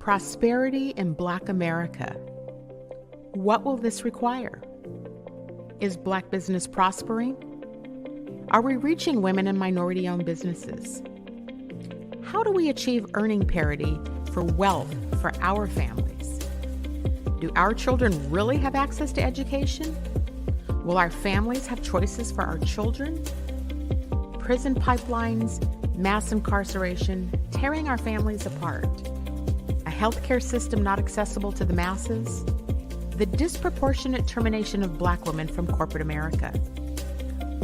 Prosperity in Black America. What will this require? Is Black business prospering? Are we reaching women and minority-owned businesses? How do we achieve earning parity for wealth for our families? Do our children really have access to education? Will our families have choices for our children? Prison pipelines, mass incarceration, tearing our families apart. A healthcare system not accessible to the masses. The disproportionate termination of Black women from corporate America.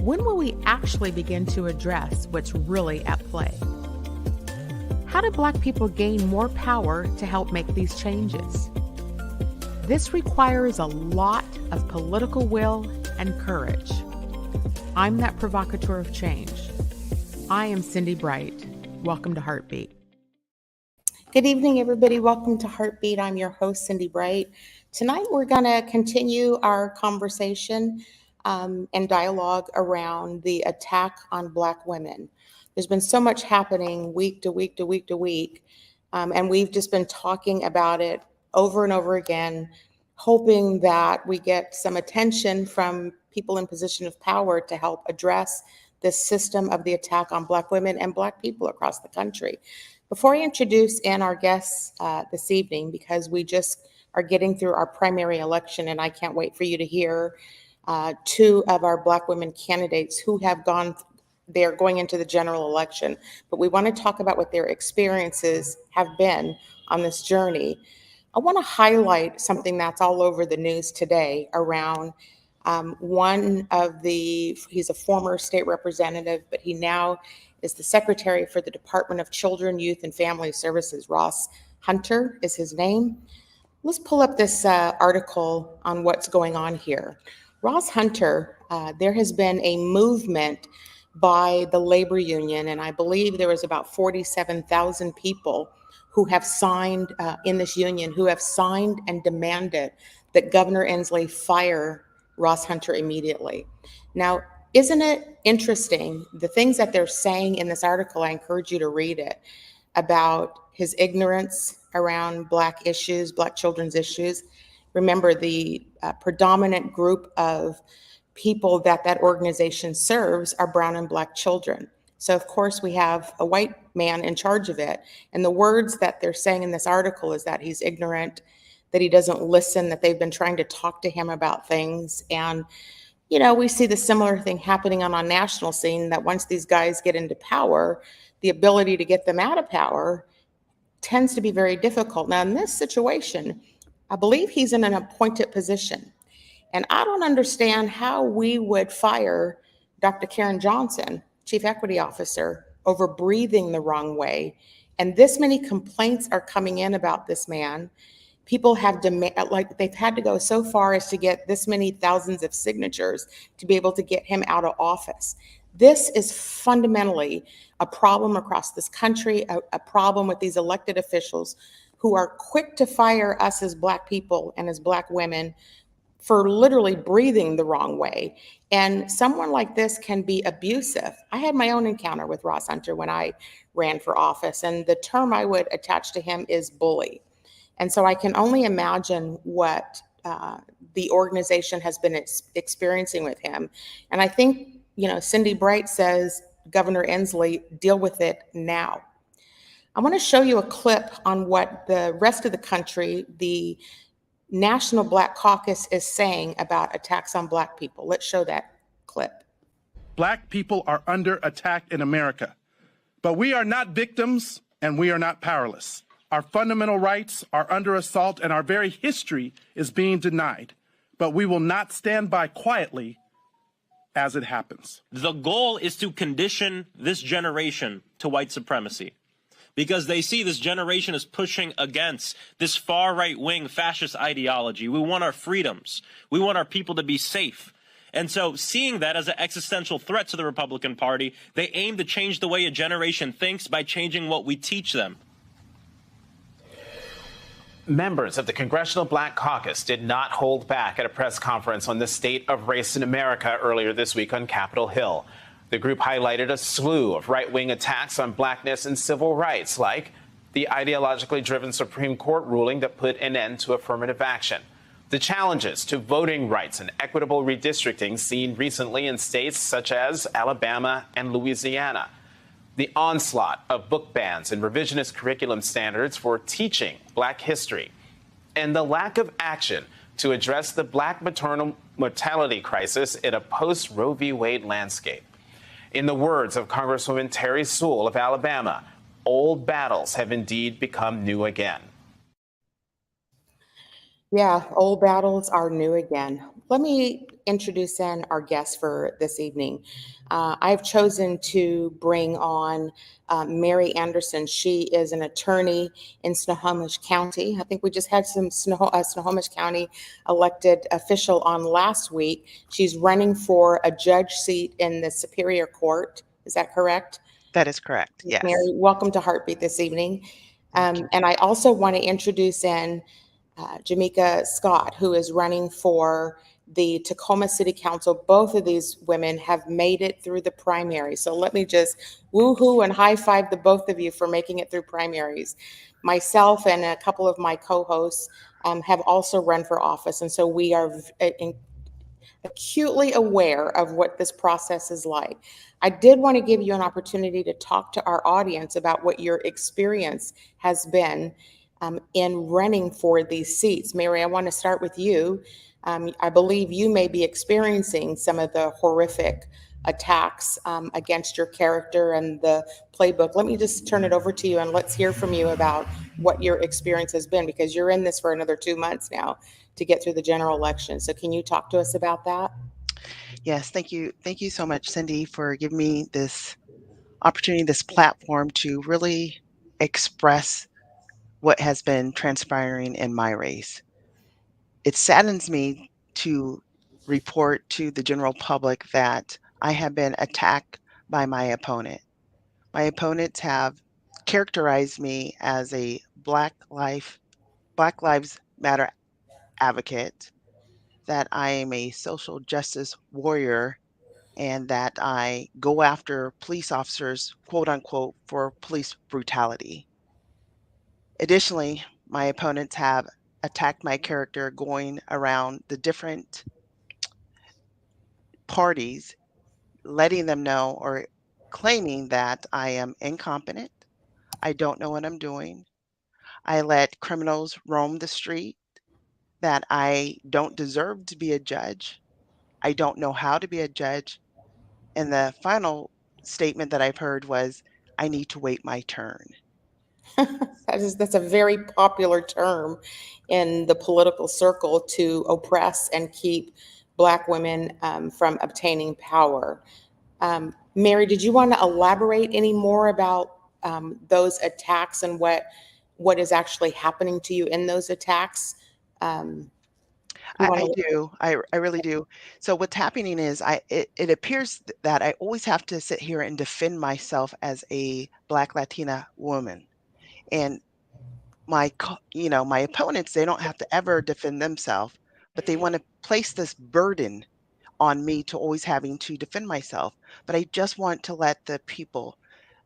When will we actually begin to address what's really at play? How do Black people gain more power to help make these changes? This requires a lot of political will and courage. I'm that provocateur of change. I am Cindi Bright. Welcome to HeartBeat. Good evening, everybody. Welcome to HeartBeat. I'm your host, Cindi Bright. Tonight, we're going to continue our conversation and dialogue around the attack on Black women. There's been so much happening week to week to week to week, and we've just been talking about it over and over again, hoping that we get some attention from people in position of power to help address this system of the attack on Black women and Black people across the country. Before I introduce in our guests this evening, because we just are getting through our primary election, and I can't wait for you to hear two of our Black women candidates who have they're going into the general election, but we want to talk about what their experiences have been on this journey. I want to highlight something that's all over the news today around he's a former state representative, but he now is the secretary for the Department of Children, Youth, and Family Services. Ross Hunter is his name. Let's pull up this article on what's going on here. Ross Hunter, there has been a movement by the labor union, and I believe there was about 47,000 people who have signed in this union, who have signed and demanded that Governor Inslee fire Ross Hunter immediately. Now, isn't it interesting, the things that they're saying in this article, I encourage you to read it, about his ignorance around Black issues, Black children's issues. Remember, the predominant group of people that organization serves are brown and Black children. So of course we have a white man in charge of it. And the words that they're saying in this article is that he's ignorant, that he doesn't listen, that they've been trying to talk to him about things. And, you know, we see the similar thing happening on a national scene, that once these guys get into power, the ability to get them out of power tends to be very difficult. Now, in this situation, I believe he's in an appointed position. And I don't understand how we would fire Dr. Karen Johnson, Chief Equity Officer, over breathing the wrong way. And this many complaints are coming in about this man. People have they've had to go so far as to get this many thousands of signatures to be able to get him out of office. This is fundamentally a problem across this country, a problem with these elected officials who are quick to fire us as Black people and as Black women for literally breathing the wrong way. And someone like this can be abusive. I had my own encounter with Ross Hunter when I ran for office, and the term I would attach to him is bully. And so I can only imagine what the organization has been experiencing with him. And I think, you know, Cindi Bright says, Governor Inslee, deal with it now. I want to show you a clip on what the rest of the country, the National Black Caucus, is saying about attacks on Black people. Let's show that clip. Black people are under attack in America, but we are not victims and we are not powerless. Our fundamental rights are under assault and our very history is being denied, but we will not stand by quietly as it happens. The goal is to condition this generation to white supremacy, because they see this generation is pushing against this far right-wing fascist ideology. We want our freedoms. We want our people to be safe. And so seeing that as an existential threat to the Republican Party, they aim to change the way a generation thinks by changing what we teach them. Members of the Congressional Black Caucus did not hold back at a press conference on the state of race in America earlier this week on Capitol Hill. The group highlighted a slew of right-wing attacks on Blackness and civil rights, like the ideologically driven Supreme Court ruling that put an end to affirmative action. The challenges to voting rights and equitable redistricting seen recently in states such as Alabama and Louisiana. The onslaught of book bans and revisionist curriculum standards for teaching Black history. And the lack of action to address the Black maternal mortality crisis in a post-Roe v. Wade landscape. In the words of Congresswoman Terry Sewell of Alabama, old battles have indeed become new again. Yeah, old battles are new again. Let me introduce in our guest for this evening. I've chosen to bring on Mary Anderson. She is an attorney in Snohomish County. I think we just had some Snohomish County elected official on last week. She's running for a judge seat in the Superior Court. Is that correct? That is correct, yes. Mary, welcome to HeartBeat this evening. And I also want to introduce in Jamika Scott, who is running for the Tacoma City Council. Both of these women have made it through the primary. So let me just woohoo and high five the both of you for making it through primaries. Myself and a couple of my co-hosts have also run for office. And so we are acutely aware of what this process is like. I did want to give you an opportunity to talk to our audience about what your experience has been in running for these seats. Mary, I want to start with you. I believe you may be experiencing some of the horrific attacks against your character and the playbook. Let me just turn it over to you and let's hear from you about what your experience has been, because you're in this for another 2 months now to get through the general election. So can you talk to us about that? Yes, thank you. Thank you so much, Cindy, for giving me this opportunity, this platform to really express what has been transpiring in my race. It saddens me to report to the general public that I have been attacked by my opponent. My opponents have characterized me as a Black Lives Matter advocate, that I am a social justice warrior, and that I go after police officers, quote unquote, for police brutality. Additionally, my opponents have attacked my character going around the different parties, letting them know or claiming that I am incompetent, I don't know what I'm doing, I let criminals roam the street, that I don't deserve to be a judge, I don't know how to be a judge, and the final statement that I've heard was, "I need to wait my turn." That's a very popular term in the political circle to oppress and keep Black women from obtaining power. Mary, did you want to elaborate any more about those attacks and what is actually happening to you in those attacks? You I want to? do. I really do. So what's happening is it appears that I always have to sit here and defend myself as a Black Latina woman. And my opponents, they don't have to ever defend themselves, but they want to place this burden on me to always having to defend myself. But I just want to let the people,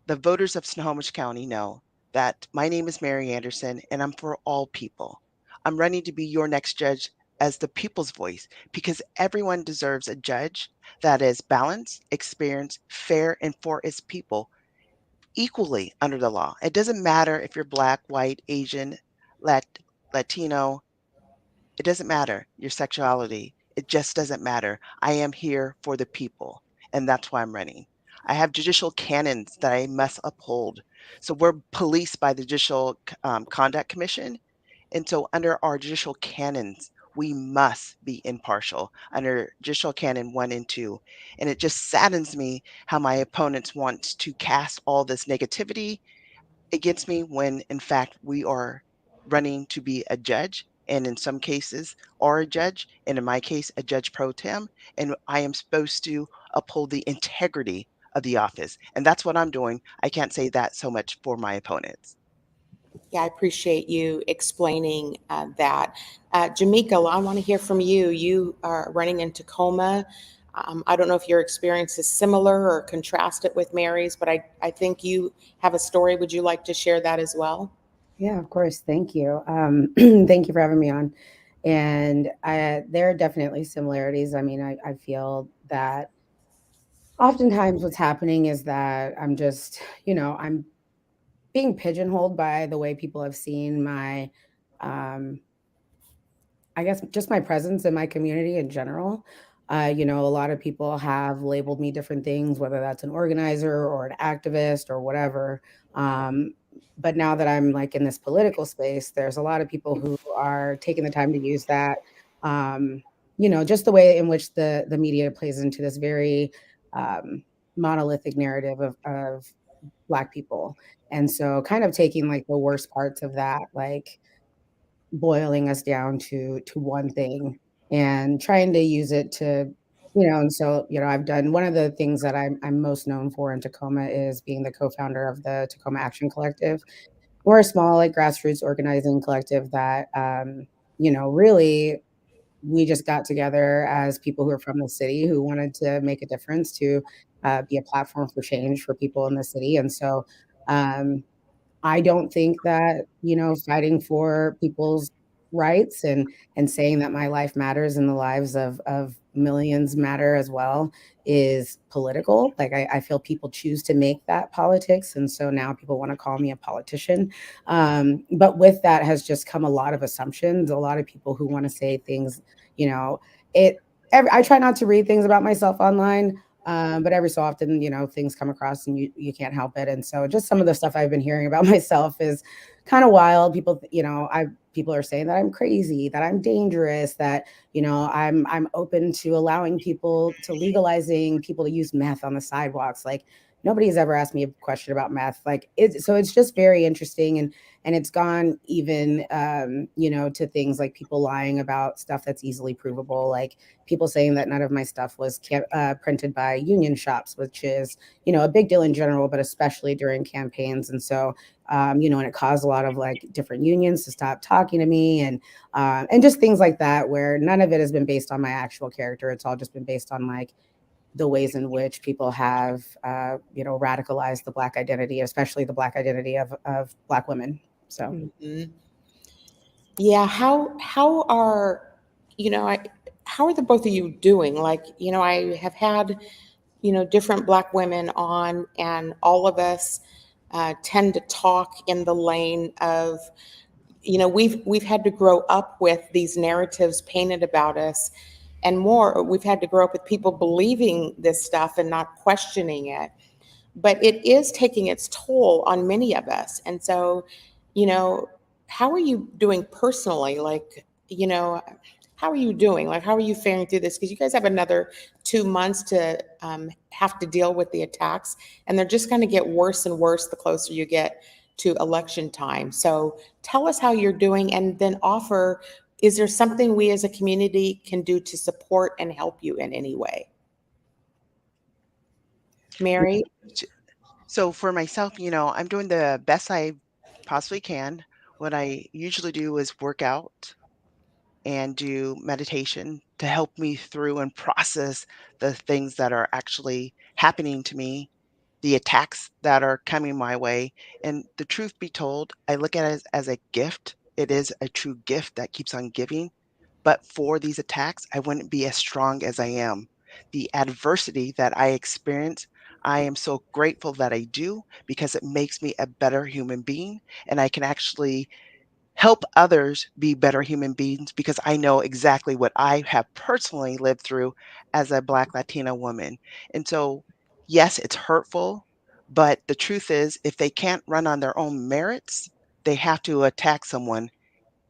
the voters of Snohomish County, know that my name is Mary Anderson and I'm for all people. I'm running to be your next judge as the people's voice, because everyone deserves a judge that is balanced, experienced, fair, and for its people equally under the law. It doesn't matter if you're Black, white, Asian, Latino. It doesn't matter your sexuality. It just doesn't matter. I am here for the people, and that's why I'm running. I have judicial canons that I must uphold. So we're policed by the Judicial Conduct Commission. And so under our judicial canons, we must be impartial under Judicial Canon 1 and 2. And it just saddens me how my opponents want to cast all this negativity against me when, in fact, we are running to be a judge, and in some cases are a judge, and in my case, a judge pro tem, and I am supposed to uphold the integrity of the office. And that's what I'm doing. I can't say that so much for my opponents. Yeah, I appreciate you explaining that. Jamika, I want to hear from you. You are running in Tacoma. I don't know if your experience is similar or contrasted with Mary's, but I think you have a story. Would you like to share that as well? Yeah, of course. Thank you. Thank you for having me on. And there are definitely similarities. I mean, I feel that oftentimes what's happening is that I'm just, I'm being pigeonholed by the way people have seen my, um, I guess, just my presence in my community in general. A lot of people have labeled me different things, whether that's an organizer or an activist or whatever. Um, but now that I'm like in this political space, there's a lot of people who are taking the time to use that. Um, just the way in which the media plays into this very um, monolithic narrative of Black people, and so kind of taking like the worst parts of that, like boiling us down to one thing and trying to use it to, and so, I've done one of the things that I'm most known for in Tacoma is being the co-founder of the Tacoma Action Collective. We're a small, like, grassroots organizing collective that, really we just got together as people who are from the city who wanted to make a difference to be a platform for change for people in the city. And so, um, I don't think that, fighting for people's rights and saying that my life matters and the lives of millions matter as well is political. Like I feel people choose to make that politics. And so now people want to call me a politician. But with that has just come a lot of assumptions, a lot of people who want to say things, you know, it I try not to read things about myself online. But every so often, things come across and you can't help it. And so just some of the stuff I've been hearing about myself is kind of wild. People, people are saying that I'm crazy, that I'm dangerous, that, I'm open to allowing people to legalizing people to use meth on the sidewalks. Like nobody's ever asked me a question about meth. Like so it's just very interesting. And it's gone even, to things like people lying about stuff that's easily provable, like people saying that none of my stuff was printed by union shops, which is, a big deal in general, but especially during campaigns. And so, and it caused a lot of like different unions to stop talking to me and just things like that, where none of it has been based on my actual character. It's all just been based on like the ways in which people have, radicalized the Black identity, especially the Black identity of Black women. So, Yeah, how are how are the both of you doing? Like, I have had, different Black women on, and all of us tend to talk in the lane of, we've had to grow up with these narratives painted about us, and more, we've had to grow up with people believing this stuff and not questioning it. But it is taking its toll on many of us. And so, you know, how are you doing personally? Like, how are you doing? Like, how are you faring through this? Because you guys have another 2 months to have to deal with the attacks, and they're just going to get worse and worse the closer you get to election time. So tell us how you're doing, and then offer, is there something we as a community can do to support and help you in any way? Mary? So for myself, I'm doing the best I possibly can. What I usually do is work out and do meditation to help me through and process the things that are actually happening to me, the attacks that are coming my way. And the truth be told, I look at it as a gift. It is a true gift that keeps on giving. But for these attacks, I wouldn't be as strong as I am. The adversity that I experience, I am so grateful that I do because it makes me a better human being. And I can actually help others be better human beings because I know exactly what I have personally lived through as a Black Latina woman. And so, yes, it's hurtful, but the truth is, if they can't run on their own merits, they have to attack someone,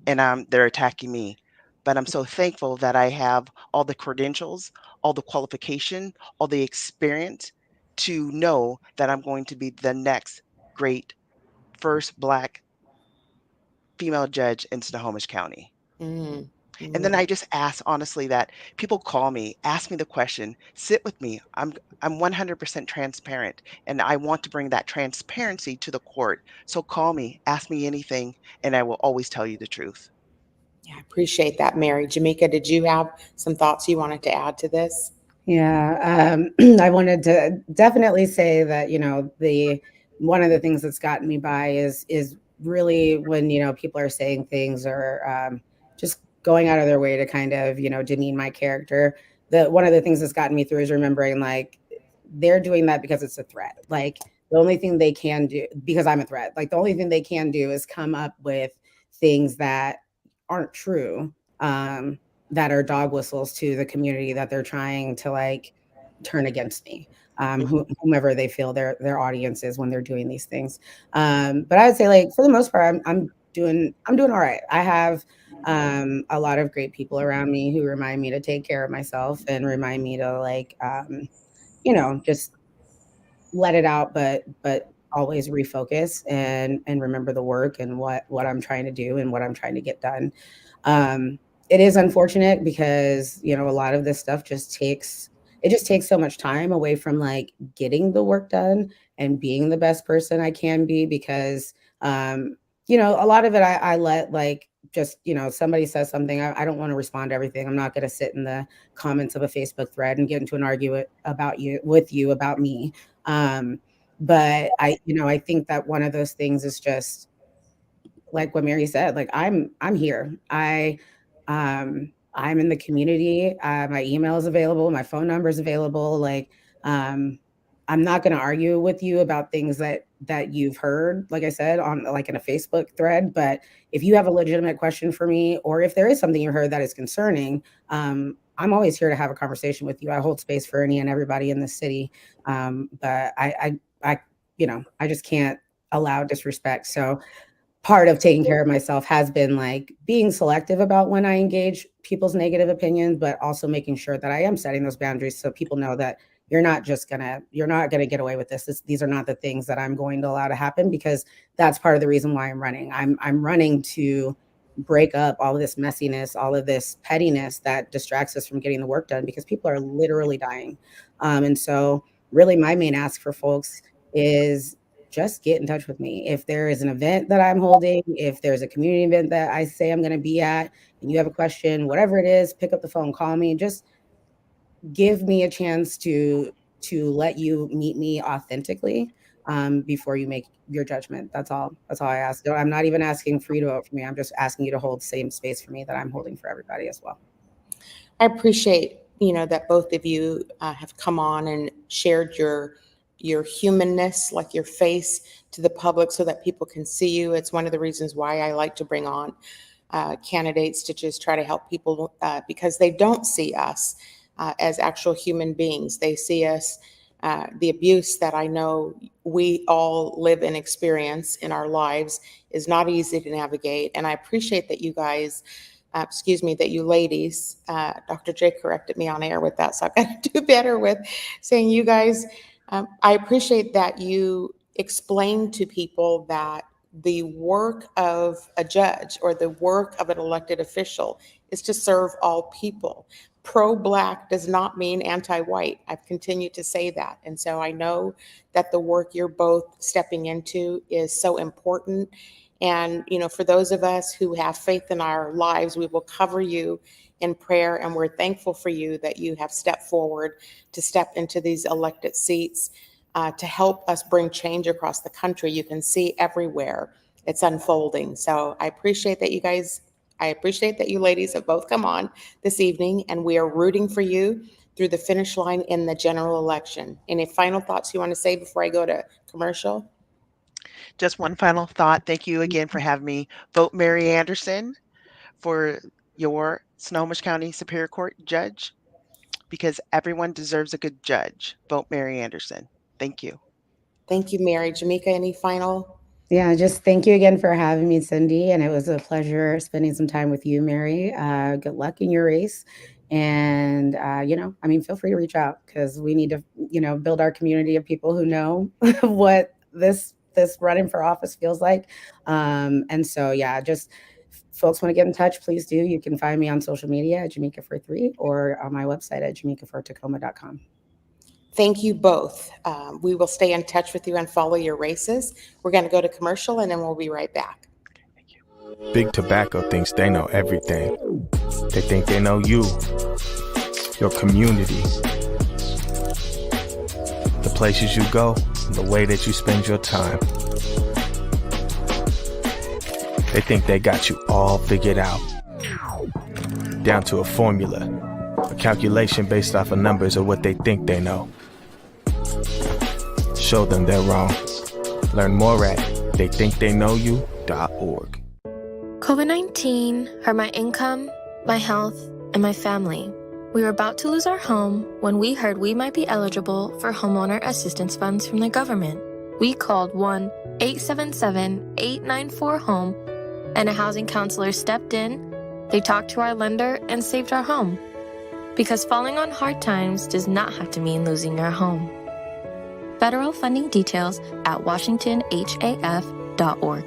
and they're attacking me. But I'm so thankful that I have all the credentials, all the qualification, all the experience to know that I'm going to be the next great first Black female judge in Snohomish County. Mm, And then mm. I just ask honestly that people call me, ask me the question, sit with me. I'm 100% transparent and I want to bring that transparency to the court. So call me, ask me anything, and I will always tell you the truth. Yeah, I appreciate that, Mary. Jamika, did you have some thoughts you wanted to add to this? yeah, I wanted to definitely say that, the one of the things that's gotten me by is really, when, people are saying things or just going out of their way to kind of, demean my character, one of the things that's gotten me through is remembering, like, they're doing that because it's a threat. Like, the only thing they can do, because I'm a threat, like, the only thing they can do is come up with things that aren't true, that are dog whistles to the community that they're trying to, like, turn against me, whomever they feel their audience is when they're doing these things. But I would say, like, for the most part, I'm doing all right. I have a lot of great people around me who remind me to take care of myself and remind me to, like, just let it out, but always refocus and remember the work and what I'm trying to do and what I'm trying to get done. It is unfortunate because, a lot of this stuff just takes so much time away from, like, getting the work done and being the best person I can be, because, a lot of it I let, like, just, somebody says something, I don't want to respond to everything. I'm not going to sit in the comments of a Facebook thread and get into an argument with you about me. But I think that one of those things is just like what Mary said, like, I'm here. I'm in the community. My email is available. My phone number is available. Like, I'm not going to argue with you about things that you've heard, like I said, on, like, in a Facebook thread. But if you have a legitimate question for me, or if there is something you heard that is concerning, I'm always here to have a conversation with you. I hold space for any and everybody in the city. But I just can't allow disrespect. So part of taking care of myself has been, like, being selective about when I engage people's negative opinions, but also making sure that I am setting those boundaries so people know that you're not gonna get away with this. These are not the things that I'm going to allow to happen, because that's part of the reason why I'm running. I'm running to break up all of this messiness, all of this pettiness that distracts us from getting the work done, because people are literally dying. And so really my main ask for folks is just get in touch with me. If there is an event that I'm holding, if there's a community event that I say I'm going to be at, and you have a question, whatever it is, pick up the phone, call me, just give me a chance to let you meet me authentically, before you make your judgment. That's all I ask. I'm not even asking for you to vote for me. I'm just asking you to hold the same space for me that I'm holding for everybody as well. I appreciate, that both of you have come on and shared your humanness, like your face, to the public so that people can see you. It's one of the reasons why I like to bring on candidates to just try to help people, because they don't see us as actual human beings. They see us, the abuse that I know we all live and experience in our lives is not easy to navigate. And I appreciate that you guys, that you ladies, Dr. J corrected me on air with that, so I've got to do better with saying you guys. I appreciate that you explain to people that the work of a judge or the work of an elected official is to serve all people. Pro-Black does not mean anti-white. I've continued to say that. And so I know that the work you're both stepping into is so important. And, for those of us who have faith in our lives, we will cover you in prayer. And we're thankful for you that you have stepped forward to step into these elected seats, to help us bring change across the country. You can see everywhere it's unfolding. So I appreciate that you guys, I appreciate that you ladies have both come on this evening, and we are rooting for you through the finish line in the general election. Any final thoughts you want to say before I go to commercial? Just one final thought. Thank you again for having me. Vote Mary Anderson for your Snohomish County Superior Court judge, because everyone deserves a good judge. Vote Mary Anderson. Thank you. Thank you, Mary. Jamika, any final? Yeah, just thank you again for having me, Cindi. And it was a pleasure spending some time with you, Mary. Good luck in your race. And, feel free to reach out, because we need to, build our community of people who know what this running for office feels like. And so, yeah, just folks want to get in touch, please do. You can find me on social media at Jamika43 or on my website at jamika4tacoma.com. Thank you both. We will stay in touch with you and follow your races. We're going to go to commercial, and then we'll be right back. Big Tobacco thinks they know everything. They think they know you, your community, the places you go, and the way that you spend your time. They think they got you all figured out. Down to a formula, a calculation based off of numbers of what they think they know. Show them they're wrong. Learn more at theythinktheyknowyou.org. COVID-19 hurt my income, my health, and my family. We were about to lose our home when we heard we might be eligible for homeowner assistance funds from the government. We called 1-877-894-HOME, and a housing counselor stepped in. They talked to our lender and saved our home. Because falling on hard times does not have to mean losing your home. Federal funding details at washingtonhaf.org.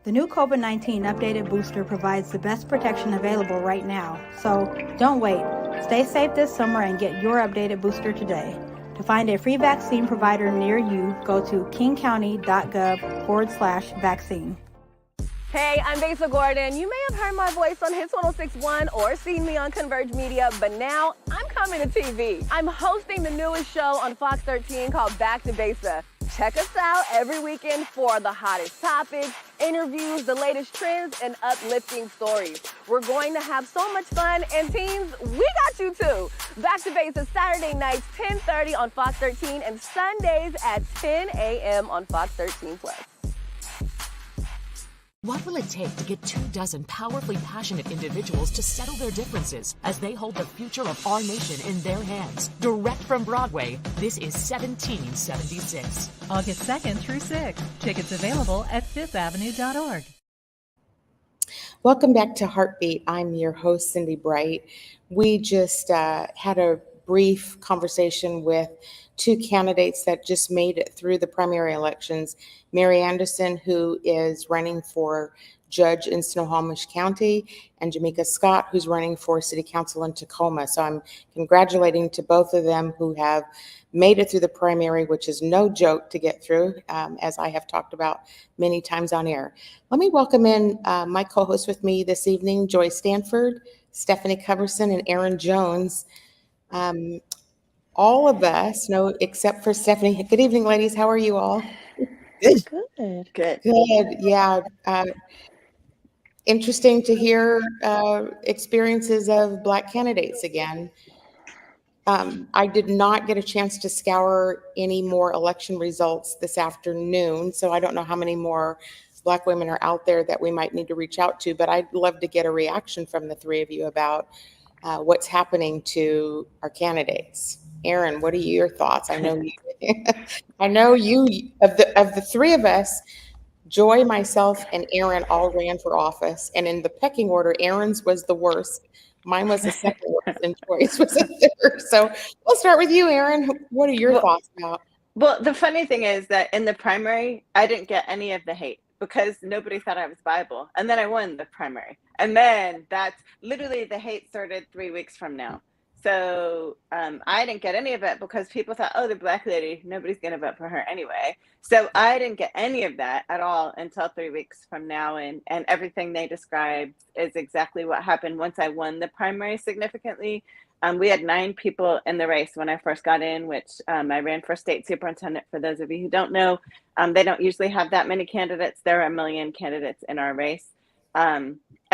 The new COVID-19 updated booster provides the best protection available right now. So don't wait. Stay safe this summer and get your updated booster today. To find a free vaccine provider near you, go to kingcounty.gov/vaccine. Hey, I'm Basa Gordon. You may have heard my voice on Hits 106.1 or seen me on Converge Media, but now I'm coming to TV. I'm hosting the newest show on Fox 13 called Back to Basa. Check us out every weekend for the hottest topics, interviews, the latest trends, and uplifting stories. We're going to have so much fun, and teens, we got you too. Back to Basa Saturday nights 10:30 on Fox 13 and Sundays at 10 a.m. on Fox 13 Plus. What will it take to get 24 powerfully passionate individuals to settle their differences as they hold the future of our nation in their hands? Direct from Broadway, this is 1776. August 2nd through 6th. Tickets available at fifthavenue.org. Welcome back to HeartBeat. I'm your host, Cindi Bright. We just had a brief conversation with two candidates that just made it through the primary elections. Mary Anderson, who is running for judge in Snohomish County, and Jamika Scott, who's running for city council in Tacoma. So I'm congratulating to both of them who have made it through the primary, which is no joke to get through, as I have talked about many times on air. Let me welcome in my co-host with me this evening, Joy Stanford, Stephanie Coverson, and Aaron Jones. All of us, no, except for Stephanie. Good evening, ladies. How are you all? Good. Yeah. Interesting to hear experiences of Black candidates again. I did not get a chance to scour any more election results this afternoon, so I don't know how many more Black women are out there that we might need to reach out to, but I'd love to get a reaction from the three of you about what's happening to our candidates. Aaron, what are your thoughts? I know you of the three of us, Joy, myself, and Aaron all ran for office, and in the pecking order, Aaron's was the worst. Mine was the second worst, and Joy's was the third. So we'll start with you, Aaron. What are your thoughts about? Well, the funny thing is that in the primary, I didn't get any of the hate because nobody thought I was viable. And then I won the primary. And then that's literally the hate started 3 weeks from now. So I didn't get any of it because people thought, oh, the Black lady, nobody's going to vote for her anyway. So I didn't get any of that at all until 3 weeks from now. And everything they described is exactly what happened once I won the primary significantly. We had 9 people in the race when I first got in, which I ran for state superintendent. For those of you who don't know, they don't usually have that many candidates. There are 1 million candidates in our race.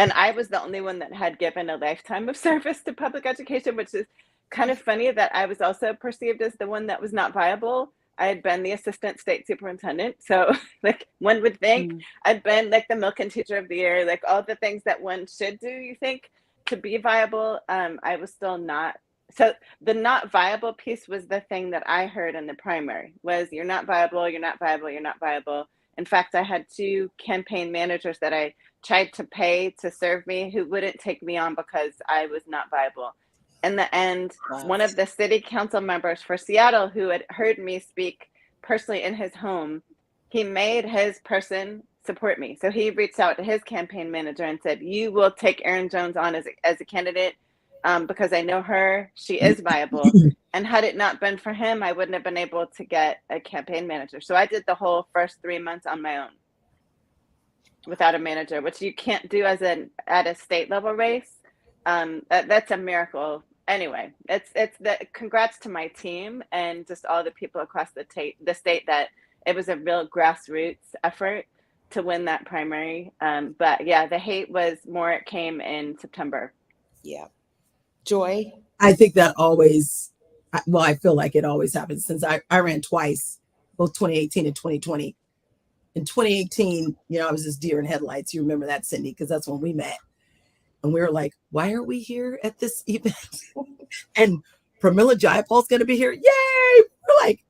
And I was the only one that had given a lifetime of service to public education, which is kind of funny that I was also perceived as the one that was not viable. I had been the assistant state superintendent. So like one would think I'd been like the milk and teacher of the year, like all the things that one should do, you think, to be viable. I was still not. So the not viable piece was the thing that I heard in the primary was you're not viable, you're not viable, you're not viable. In fact, I had 2 campaign managers that I tried to pay to serve me who wouldn't take me on because I was not viable. In the end, one of the city council members for Seattle who had heard me speak personally in his home, he made his person support me. So he reached out to his campaign manager and said, you will take Erin Jones on as a candidate because I know her, she is viable. And had it not been for him, I wouldn't have been able to get a campaign manager. So I did the whole first 3 months on my own without a manager, which you can't do at a state level race. That's a miracle. Anyway, it's the congrats to my team and just all the people across the state that it was a real grassroots effort. to win that primary. But yeah, the hate was more, it came in September. Yeah. Joy? I think that always, well, I feel like it always happens since I ran twice, both 2018 and 2020. In 2018, I was just deer in headlights. You remember that, Cindi, because that's when we met. And we were like, why are we here at this event? And Pramila Jayapal's going to be here. Yay! We're like,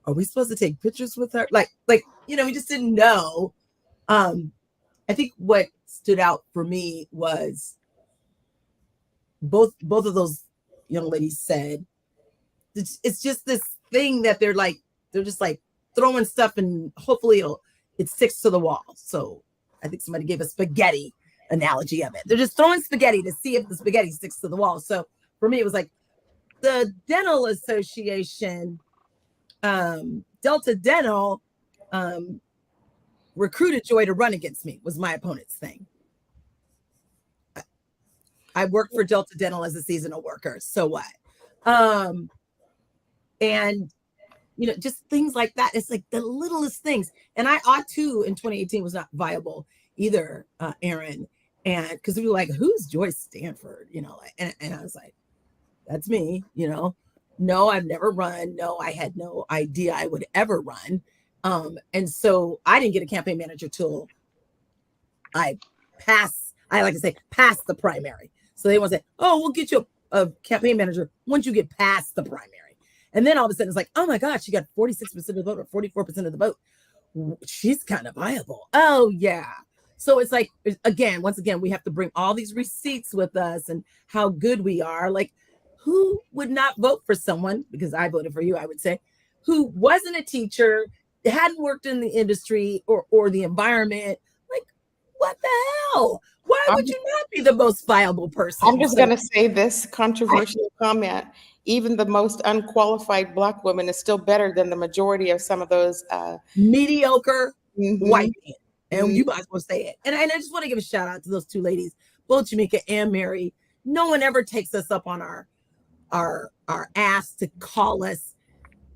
are we supposed to take pictures with her? Like, we just didn't know. I think what stood out for me was both of those young ladies said, it's just this thing that they're just like throwing stuff and hopefully it sticks to the wall. So I think somebody gave a spaghetti analogy of it. They're just throwing spaghetti to see if the spaghetti sticks to the wall. So for me, it was like the Dental Association, Delta Dental, recruited Joy to run against me was my opponent's thing. I worked for Delta Dental as a seasonal worker. So what? And just things like that. It's like the littlest things. And I ought to in 2018 was not viable either, Aaron. And because we were like, who's Joyce Stanford? And I was like, that's me, No, I've never run. No, I had no idea I would ever run. And so I didn't get a campaign manager till I like to say, passed the primary. So they want to say, oh, we'll get you a campaign manager once you get past the primary. And then all of a sudden it's like, oh my God, she got 46% of the vote or 44% of the vote. She's kind of viable. Oh yeah. So it's like, once again, we have to bring all these receipts with us and how good we are. Like, who would not vote for someone, because I voted for you, I would say, who wasn't a teacher, hadn't worked in the industry or the environment? Like, what the hell? Why would you not be the most viable person? I'm just going to say this controversial comment. Even the most unqualified Black woman is still better than the majority of some of those mediocre white men. And you might as well say it. And I just want to give a shout out to those two ladies, both Jamika and Mary. No one ever takes us up on our ass to call us,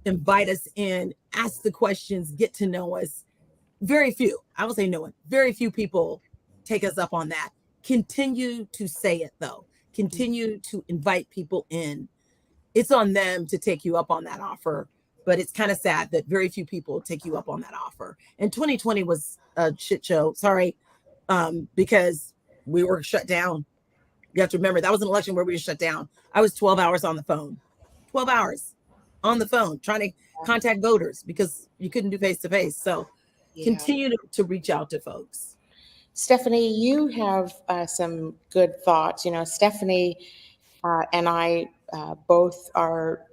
invite us in, ask the questions, get to know us. Very few, I will say no one, very few people take us up on that. Continue to say it though. Continue to invite people in. It's on them to take you up on that offer, but it's kind of sad that very few people take you up on that offer. And 2020 was a shit show. Sorry, because we were shut down. You have to remember that was an election where we were shut down. I was 12 hours on the phone, 12 hours on the phone trying to contact voters because you couldn't do face-to-face. So continue to reach out to folks. Stephanie, you have some good thoughts. Stephanie and I both are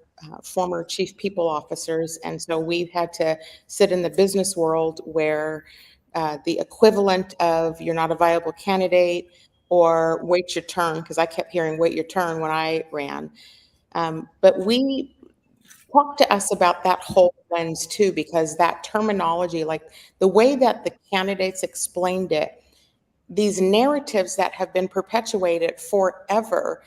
former chief people officers. And so we've had to sit in the business world where the equivalent of you're not a viable candidate or wait your turn, because I kept hearing wait your turn when I ran. But we talk to us about that whole lens too, because that terminology, like the way that the candidates explained it, these narratives that have been perpetuated forever,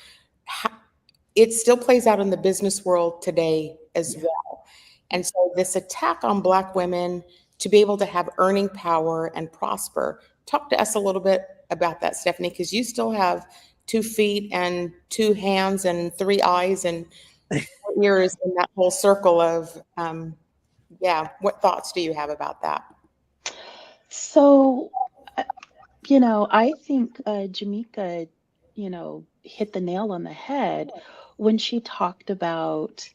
it still plays out in the business world today as well. And so this attack on Black women to be able to have earning power and prosper, talk to us a little bit about that, Stephanie, because you still have 2 feet and 2 hands and 3 eyes and 4 ears in that whole circle of, what thoughts do you have about that? So, I think Jamika, hit the nail on the head when she talked about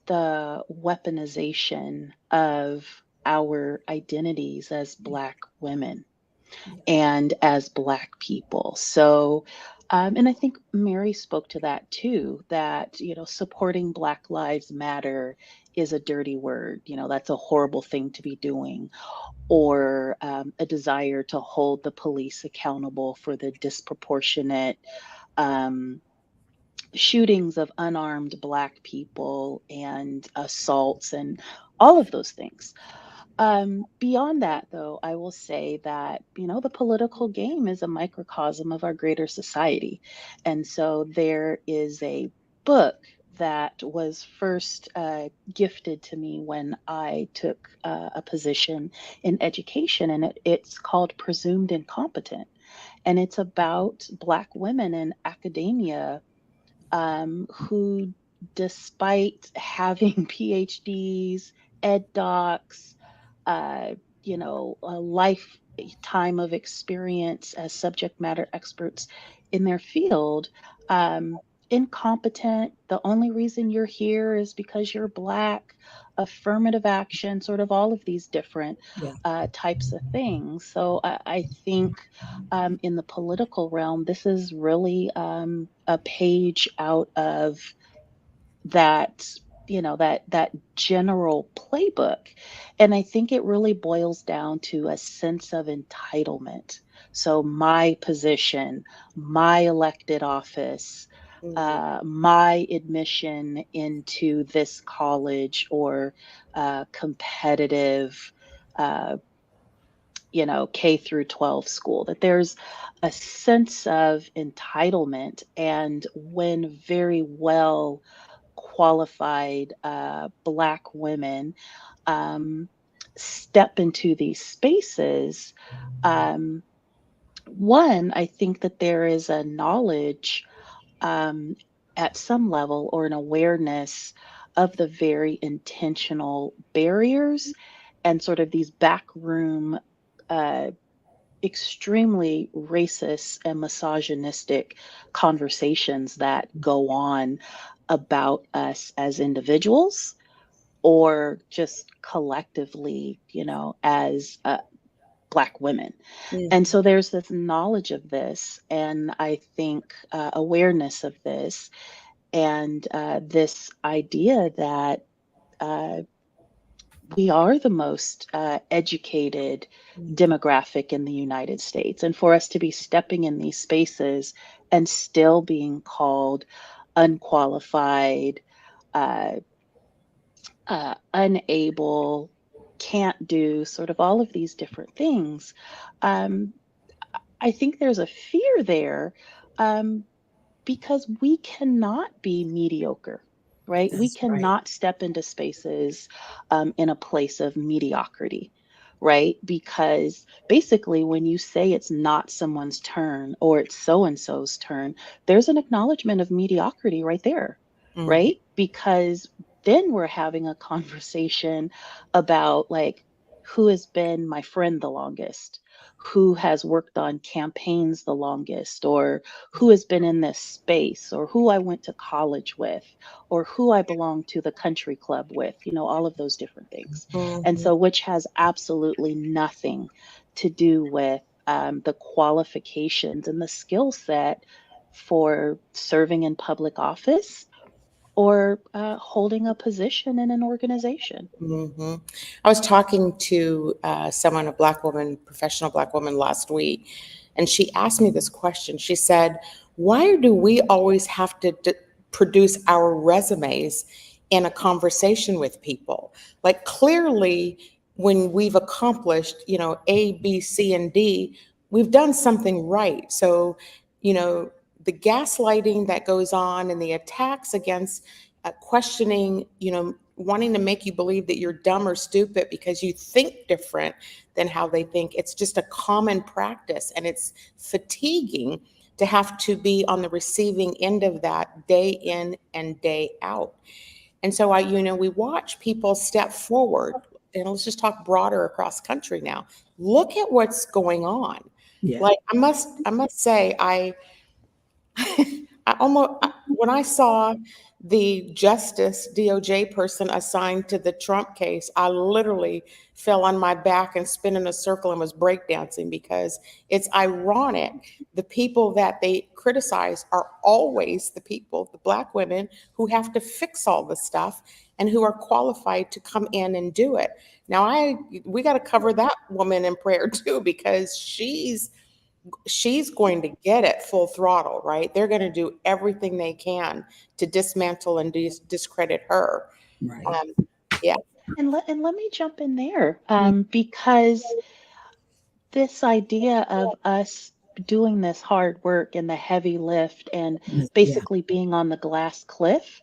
the weaponization of our identities as Black women and as Black people. So, and I think Mary spoke to that too, that, supporting Black Lives Matter is a dirty word. That's a horrible thing to be doing. Or a desire to hold the police accountable for the disproportionate shootings of unarmed Black people and assaults and all of those things. Beyond that, though, I will say that, the political game is a microcosm of our greater society. And so there is a book that was first gifted to me when I took a position in education, and it's called Presumed Incompetent. And it's about Black women in academia who, despite having PhDs, ed docs, uh, a lifetime of experience as subject matter experts in their field, incompetent. The only reason you're here is because you're Black, affirmative action, sort of all of these different types of things. So I think in the political realm, this is really a page out of that that general playbook. And I think it really boils down to a sense of entitlement. So my position, my elected office, my admission into this college or competitive K through 12 school, that there's a sense of entitlement. And when very well qualified Black women step into these spaces, one, I think that there is a knowledge at some level, or an awareness of the very intentional barriers and sort of these backroom extremely racist and misogynistic conversations that go on about us as individuals, or just collectively, as Black women. And so there's this knowledge of this, and I think awareness of this, and this idea that we are the most educated demographic in the United States. And for us to be stepping in these spaces and still being called unqualified, unable, can't do, sort of all of these different things, I think there's a fear there, because we cannot be mediocre. Right? We cannot step into spaces in a place of mediocrity, right? Because basically, when you say it's not someone's turn or it's so and so's turn, there's an acknowledgement of mediocrity right there, right? Because then we're having a conversation about, like, who has been my friend the longest, who has worked on campaigns the longest, or who has been in this space, or who I went to college with, or who I belong to the country club with, all of those different things. And so, which has absolutely nothing to do with the qualifications and the skill set for serving in public office, or holding a position in an organization. I was talking to someone, a Black woman, professional Black woman last week, and she asked me this question. She said, why do we always have to produce our resumes in a conversation with people? Like, clearly, when we've accomplished, A, B, C, and D, we've done something right. So, the gaslighting that goes on and the attacks against questioning, wanting to make you believe that you're dumb or stupid because you think different than how they think. It's just a common practice, and it's fatiguing to have to be on the receiving end of that day in and day out. And so we watch people step forward, and let's just talk broader across country now. Look at what's going on. Like, I must say, when I saw the Justice DOJ person assigned to the Trump case, I literally fell on my back and spin in a circle and was breakdancing, because it's ironic. The people that they criticize are always the people, the Black women, who have to fix all the stuff and who are qualified to come in and do it. Now, we got to cover that woman in prayer too, because she's going to get it full throttle, right? They're going to do everything they can to dismantle and discredit her. Right. Yeah. And let me jump in there, because this idea of us doing this hard work and the heavy lift and basically being on the glass cliff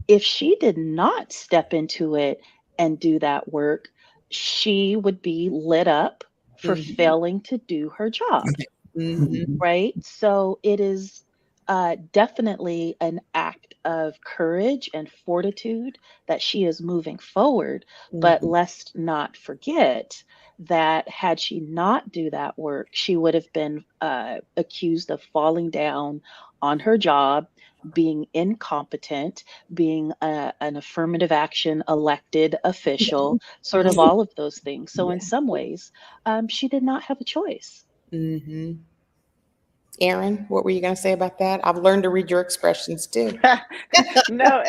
If she did not step into it and do that work, she would be lit up for failing to do her job. Right? So it is definitely an act of courage and fortitude that she is moving forward. But let's not forget that had she not do that work, she would have been accused of falling down on her job, being incompetent, being an affirmative action elected official, sort of all of those things. So in some ways, she did not have a choice. Aaron, what were you going to say about that? I've learned to read your expressions too. No,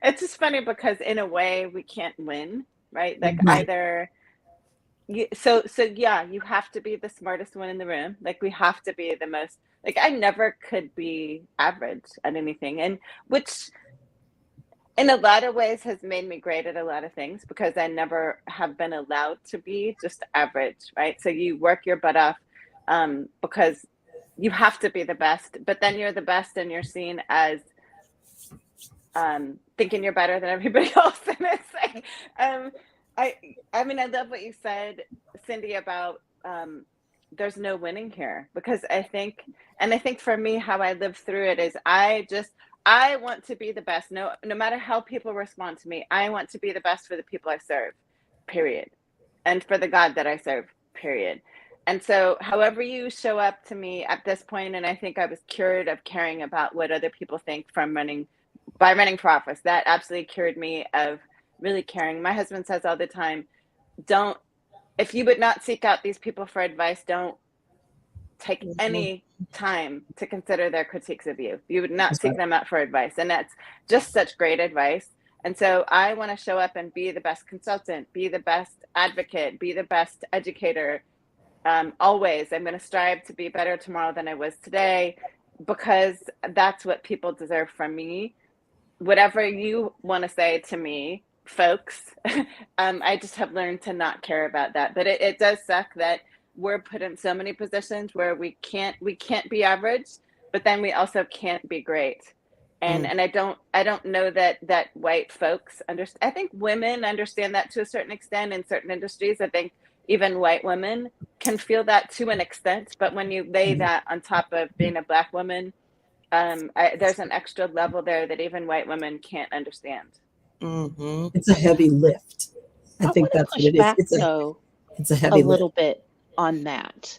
it's just funny because in a way we can't win, right? Like either so yeah, you have to be the smartest one in the room. Like we have to be the most, like I never could be average at anything, and which in a lot of ways has made me great at a lot of things because I never have been allowed to be just average, right? So you work your butt off because you have to be the best, but then you're the best and you're seen as thinking you're better than everybody else. And it's like, I mean, I love what you said, Cindi, about there's no winning here because I think for me, how I live through it is I want to be the best. No matter how people respond to me, I want to be the best for the people I serve, period. And for the God that I serve, period. And so however you show up to me at this point, and I think I was cured of caring about what other people think by running for office. That absolutely cured me of really caring. My husband says all the time, if you would not seek out these people for advice, don't take any time to consider their critiques of you. You would not seek them out for advice. And that's just such great advice. And so I want to show up and be the best consultant, be the best advocate, be the best educator. Always, I'm going to strive to be better tomorrow than I was today because that's what people deserve from me. Whatever you want to say to me, folks, I just have learned to not care about that. But it does suck that we're put in so many positions where we can't be average, but then we also can't be great. And I don't know that white folks understand. I think women understand that to a certain extent in certain industries. I think even white women can feel that to an extent, but when you lay that on top of being a Black woman, there's an extra level there that even white women can't understand. It's a heavy lift. I think that's what it is. It's a heavy lift. Little bit on that.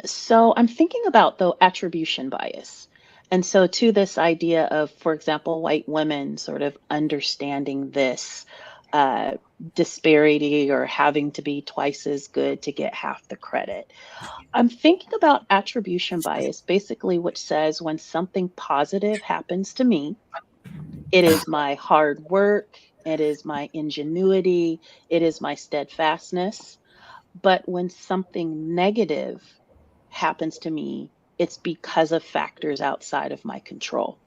So I'm thinking about though attribution bias. And so to this idea of, for example, white women sort of understanding this disparity or having to be twice as good to get half the credit. I'm thinking about attribution bias, basically, which says when something positive happens to me, it is my hard work, it is my ingenuity, it is my steadfastness. But when something negative happens to me, it's because of factors outside of my control.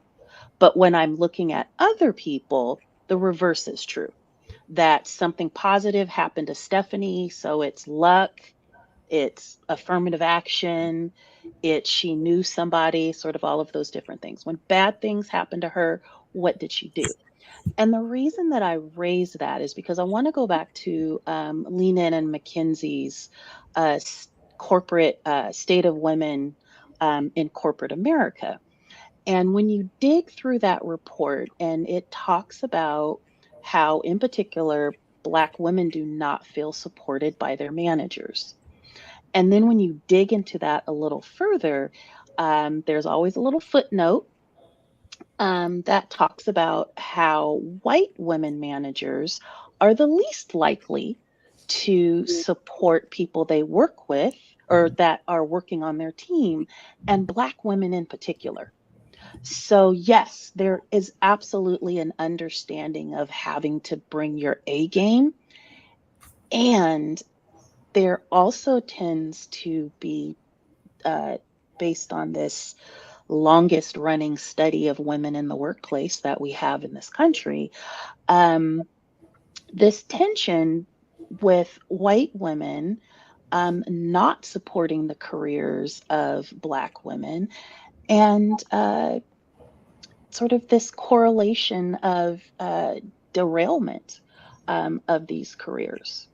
But when I'm looking at other people, the reverse is true. That something positive happened to Stephanie, so it's luck, it's affirmative action, she knew somebody, sort of all of those different things. When bad things happen to her, what did she do? And the reason that I raise that is because I want to go back to Lean-In and McKinsey's corporate state of women in corporate America. And when you dig through that report, and it talks about how, in particular, Black women do not feel supported by their managers. And then when you dig into that a little further, there's always a little footnote that talks about how white women managers are the least likely to support people they work with or that are working on their team, and Black women in particular. So yes, there is absolutely an understanding of having to bring your A game. And there also tends to be, based on this longest running study of women in the workplace that we have in this country, this tension with white women not supporting the careers of Black women and sort of this correlation of derailment of these careers.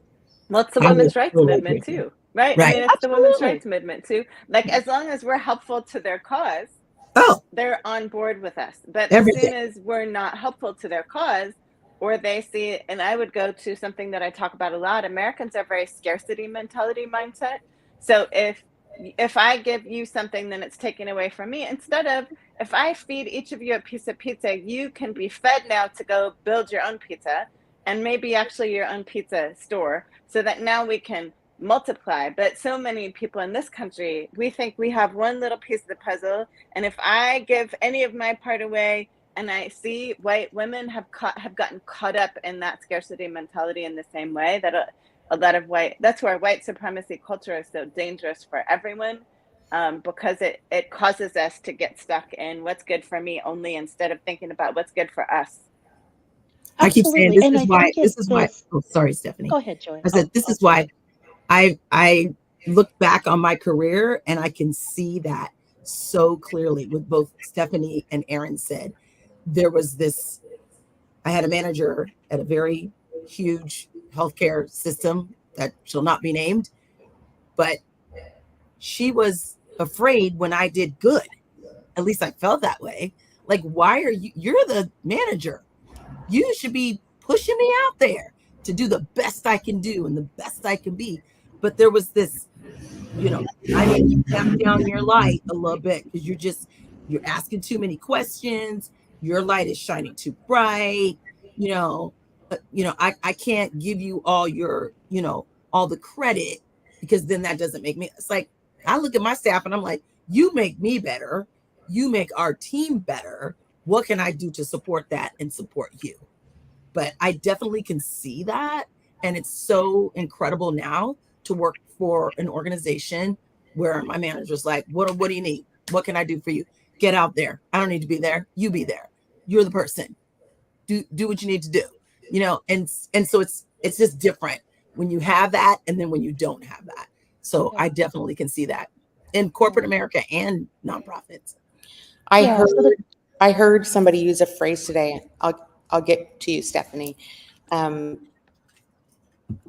Well, it's the I would women's rights totally agree movement with you. too, right? I Right. mean, it's the women's Absolutely. rights movement too. Like, as long as we're helpful to their cause, Oh, they're on board with us. But as soon everything. as we're not helpful to their cause, or they see, and I would go to something that I talk about a lot, Americans are very scarcity mentality mindset. So if I give you something, then it's taken away from me. Instead of, if I feed each of you a piece of pizza, you can be fed now to go build your own pizza, and maybe actually your own pizza store, so that now we can multiply. But so many people in this country, we think we have one little piece of the puzzle, and if I give any of my part away, and I see white women have gotten caught up in that scarcity mentality in the same way that a lot of that's where white supremacy culture is so dangerous for everyone, because it causes us to get stuck in what's good for me only, instead of thinking about what's good for us. I keep saying Absolutely. And I think this is why, oh, sorry, Stephanie. Go ahead, Joy. I said, this is why I look back on my career and I can see that so clearly with both Stephanie and Aaron said. There was this, I had a manager at a very huge healthcare system that shall not be named, but she was afraid when I did good. At least I felt that way. Like, why are you're the manager. You should be pushing me out there to do the best I can do and the best I can be. But there was this, I need to tap down your light a little bit because you're asking too many questions. Your light is shining too bright. I can't give you all your, all the credit, because then that doesn't make me. It's like, I look at my staff and I'm like, you make me better. You make our team better. What can I do to support that and support you? But I definitely can see that. And it's so incredible now to work for an organization where my manager's like, what do you need? What can I do for you? Get out there. I don't need to be there. You be there. You're the person. Do what you need to do. And so it's just different when you have that and then when you don't have that. So I definitely can see that in corporate America and nonprofits. I heard somebody use a phrase today. I'll get to you, Stephanie.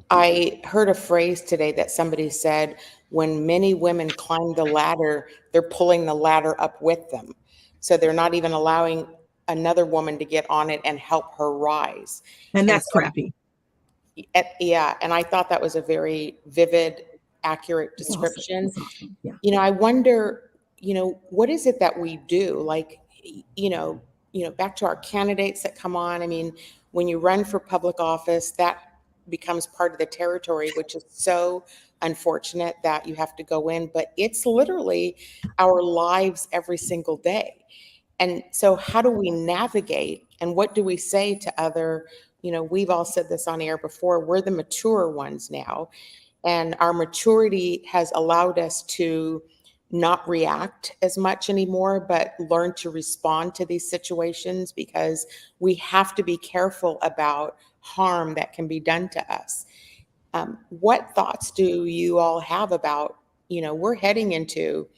I heard a phrase today that somebody said, when many women climb the ladder, they're pulling the ladder up with them. So they're not even allowing another woman to get on it and help her rise. And that's crappy. Yeah. And I thought that was a very vivid, accurate description. That's awesome. Yeah. I wonder, what is it that we do? Like, back to our candidates that come on. I mean, when you run for public office, that becomes part of the territory, which is so unfortunate that you have to go in, but it's literally our lives every single day. And so how do we navigate, and what do we say to other, we've all said this on air before, we're the mature ones now, and our maturity has allowed us to not react as much anymore, but learn to respond to these situations, because we have to be careful about harm that can be done to us. What thoughts do you all have about, we're heading into,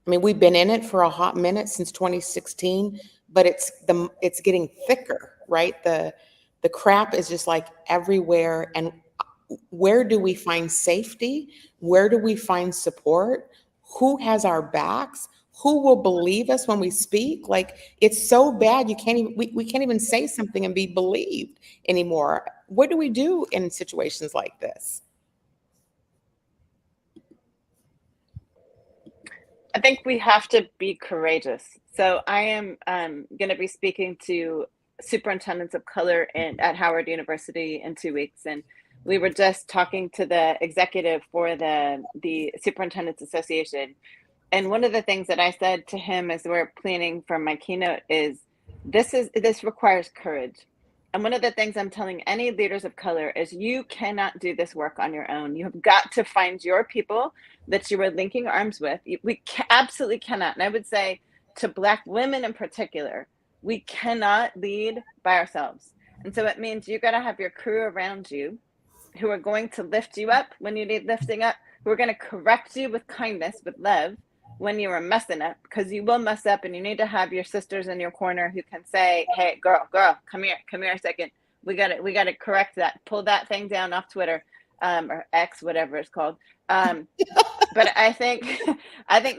we've been in it for a hot minute since 2016, but it's getting thicker, right? The crap is just like everywhere. And where do we find safety? Where do we find support? Who has our backs? Who will believe us when we speak? Like, it's so bad, we can't even say something and be believed anymore. What do we do in situations like this? I think we have to be courageous. So I am going to be speaking to superintendents of color at Howard University in 2 weeks, and we were just talking to the executive for the Superintendents Association. And one of the things that I said to him as we're planning for my keynote is, this requires courage. And one of the things I'm telling any leaders of color is, you cannot do this work on your own. You have got to find your people that you are linking arms with. We absolutely cannot. And I would say to Black women in particular, we cannot lead by ourselves. And so it means you got to have your crew around you who are going to lift you up when you need lifting up, who are going to correct you with kindness, with love, when you were messing up, because you will mess up, and you need to have your sisters in your corner who can say, hey, girl, come here a second. We got to correct that. Pull that thing down off Twitter, or X, whatever it's called. But I think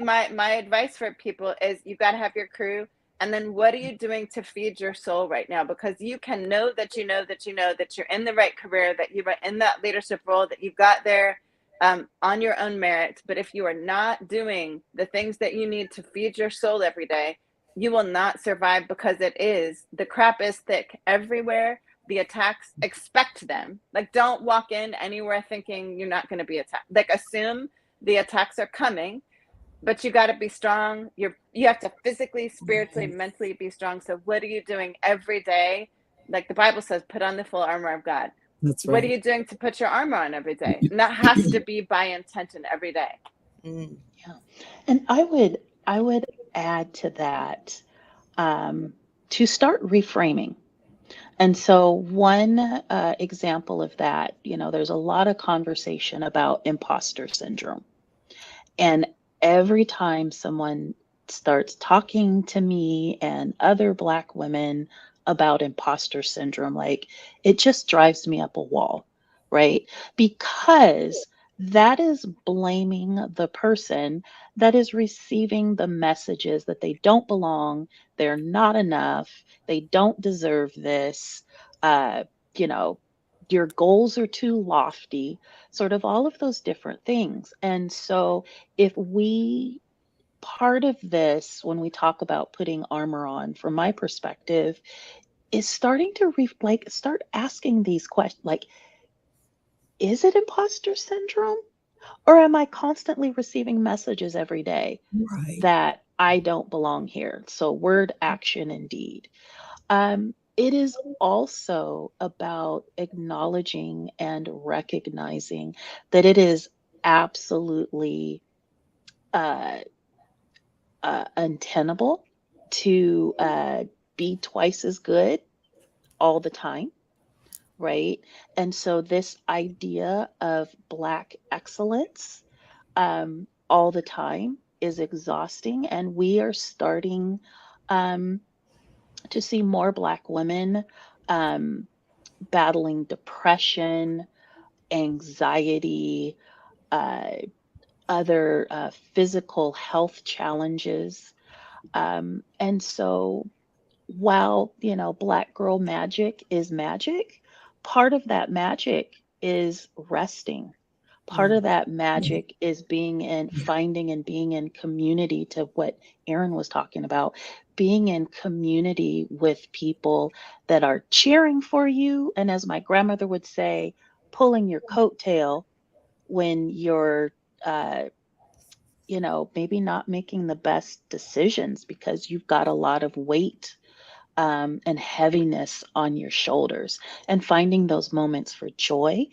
my advice for people is you got to have your crew. And then what are you doing to feed your soul right now? Because you can know that you're in the right career, that you're in that leadership role, that you got there on your own merit. But if you are not doing the things that you need to feed your soul every day, you will not survive, because the crap is thick everywhere. The attacks, expect them. Like, don't walk in anywhere thinking you're not going to be attacked. Like, assume the attacks are coming, but you got to be strong. You have to physically, spiritually, mentally be strong. So what are you doing every day? Like the Bible says, put on the full armor of God. That's right. What are you doing to put your armor on every day? And that has to be by intention every day. Yeah. And I would add to that, to start reframing. And so one example of that, there's a lot of conversation about imposter syndrome. And every time someone starts talking to me and other Black women about imposter syndrome, like, it just drives me up a wall, right? Because that is blaming the person that is receiving the messages that they don't belong, they're not enough, they don't deserve this, your goals are too lofty, sort of all of those different things. And so if part of this, when we talk about putting armor on, from my perspective, is starting to start asking these questions, like, is it imposter syndrome? Or am I constantly receiving messages every day that I don't belong here? So word, action, and deed. It is also about acknowledging and recognizing that it is absolutely untenable to be twice as good all the time, right? And so this idea of Black excellence all the time is exhausting, and we are starting to see more Black women battling depression, anxiety, other physical health challenges. And so while, Black girl magic is magic, part of that magic is resting. Part of that magic is finding and being in community, to what Aaron was talking about, being in community with people that are cheering for you. And as my grandmother would say, pulling your coattail when you're, maybe not making the best decisions because you've got a lot of weight and heaviness on your shoulders, and finding those moments for joy.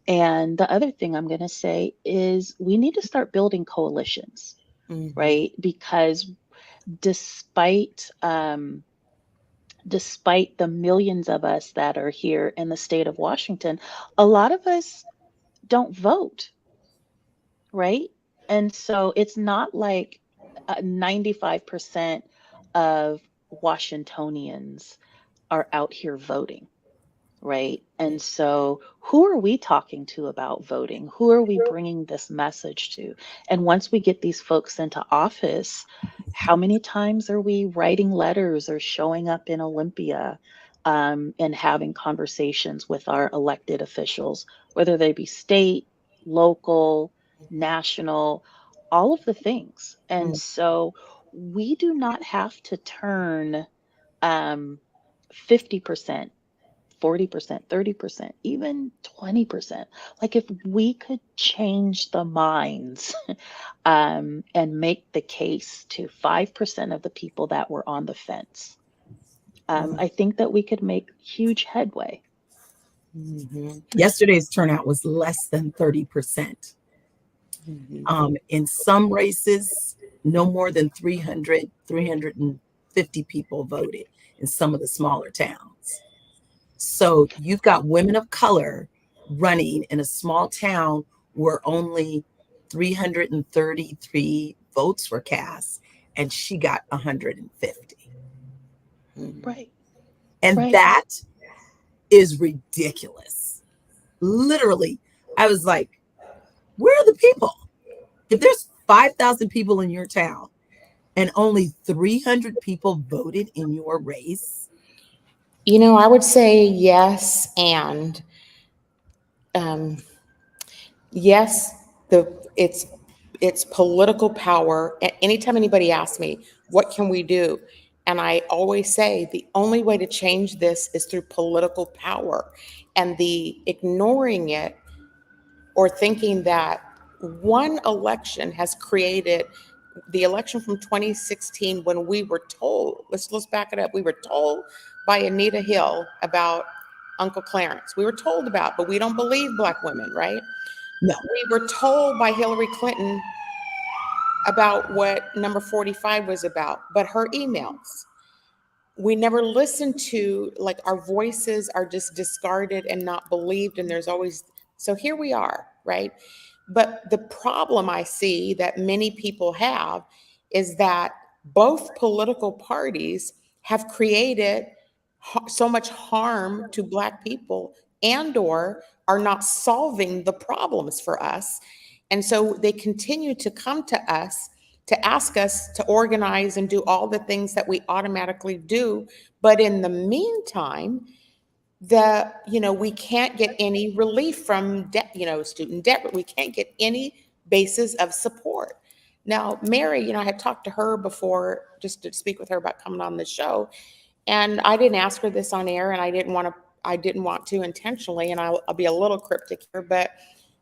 And the other thing I'm going to say is we need to start building coalitions, right? Because despite the millions of us that are here in the state of Washington, a lot of us don't vote, right? And so it's not like 95% of Washingtonians are out here voting, right? And so who are we talking to about voting? Who are we bringing this message to? And once we get these folks into office, how many times are we writing letters or showing up in Olympia and having conversations with our elected officials, whether they be state, local, national, all of the things. And so we do not have to turn 50%, 40%, 30%, even 20%. Like, if we could change the minds and make the case to 5% of the people that were on the fence, I think that we could make huge headway. Yesterday's turnout was less than 30%. In some races, no more than 300, 350 people voted in some of the smaller towns. So you've got women of color running in a small town where only 333 votes were cast, and she got 150. Right. And Right. that is ridiculous. Literally, I was like, where are the people? If there's 5,000 people in your town and only 300 people voted in your race. You know, I would say yes. And yes, it's political power. Anytime anybody asks me, what can we do? And I always say the only way to change this is through political power. And the ignoring it or thinking that one election has created the election from 2016, when we were told, let's back it up. We were told by Anita Hill about Uncle Clarence. We were told about, but we don't believe Black women, right? No. We were told by Hillary Clinton about what number 45 was about, but her emails. We never listened to, like, our voices are just discarded and not believed, and there's always, so here we are, right? But the problem I see that many people have is that both political parties have created so much harm to Black people and or are not solving the problems for us. And so they continue to come to us to ask us to organize and do all the things that we automatically do. But in the meantime, we can't get any relief from debt, student debt. We can't get any basis of support. Now, Mary, I had talked to her before just to speak with her about coming on the show. And I didn't ask her this on air, and I didn't want to intentionally, and I'll be a little cryptic here, but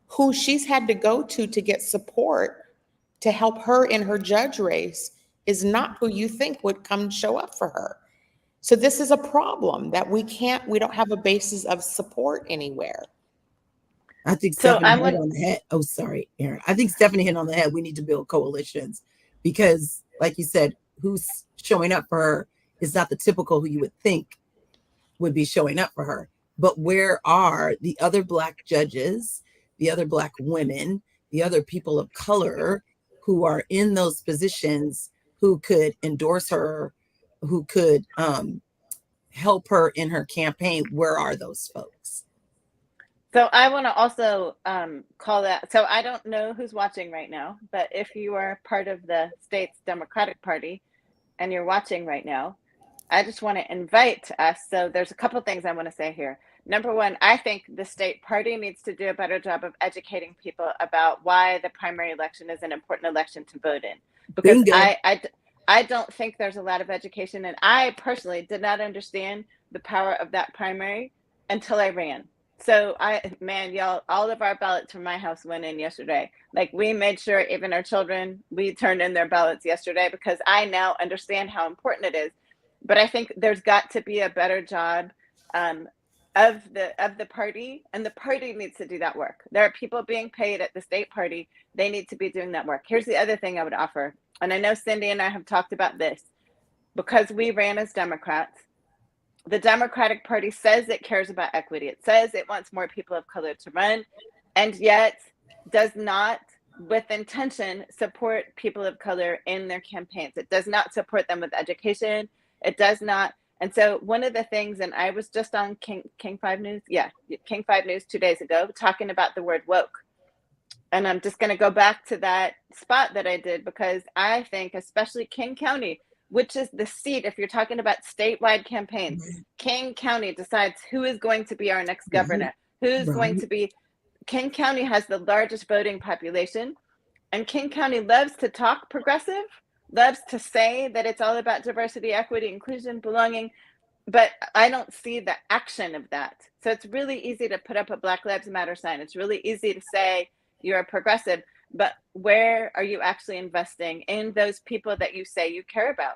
who she's had to go to get support to help her in her judge race is not who you think would come show up for her. So this is a problem that we don't have a basis of support anywhere. I think Stephanie hit on the head. Oh, sorry, Aaron. I think Stephanie hit on the head. We need to build coalitions because, like you said, who's showing up for her is not the typical who you would think would be showing up for her. But where are the other Black judges, the other Black women, the other people of color who are in those positions who could endorse her, who could help her in her campaign? Where are those folks? So I want to also call that. So I don't know who's watching right now, but if you are part of the state's Democratic Party and you're watching right now, I just want to invite us. So there's a couple things I want to say here. Number one, I think the state party needs to do a better job of educating people about why the primary election is an important election to vote in. Because I don't think there's a lot of education. And I personally did not understand the power of that primary until I ran. So y'all, all of our ballots from my house went in yesterday. Like, we made sure even our children, we turned in their ballots yesterday because I now understand how important it is. But I think there's got to be a better job of the party, and the party needs to do that work. There are people being paid at the state party. They need to be doing that work. Here's the other thing I would offer. And I know Cindi and I have talked about this because we ran as Democrats. The Democratic Party says it cares about equity. It says it wants more people of color to run, and yet does not, with intention, support people of color in their campaigns. It does not support them with education. It does not. And so one of the things, and I was just on King 5 News. Yeah, King 5 News 2 days ago, talking about the word woke. And I'm just going to go back to that spot that I did, because I think especially King County, which is the seat, if you're talking about statewide campaigns, King County decides who is going to be our next governor, who's going to be. King County has the largest voting population, and King County loves to talk progressive, loves to say that it's all about diversity, equity, inclusion, belonging, but I don't see the action of that. So it's really easy to put up a Black Lives Matter sign. It's really easy to say you're a progressive, but where are you actually investing in those people that you say you care about?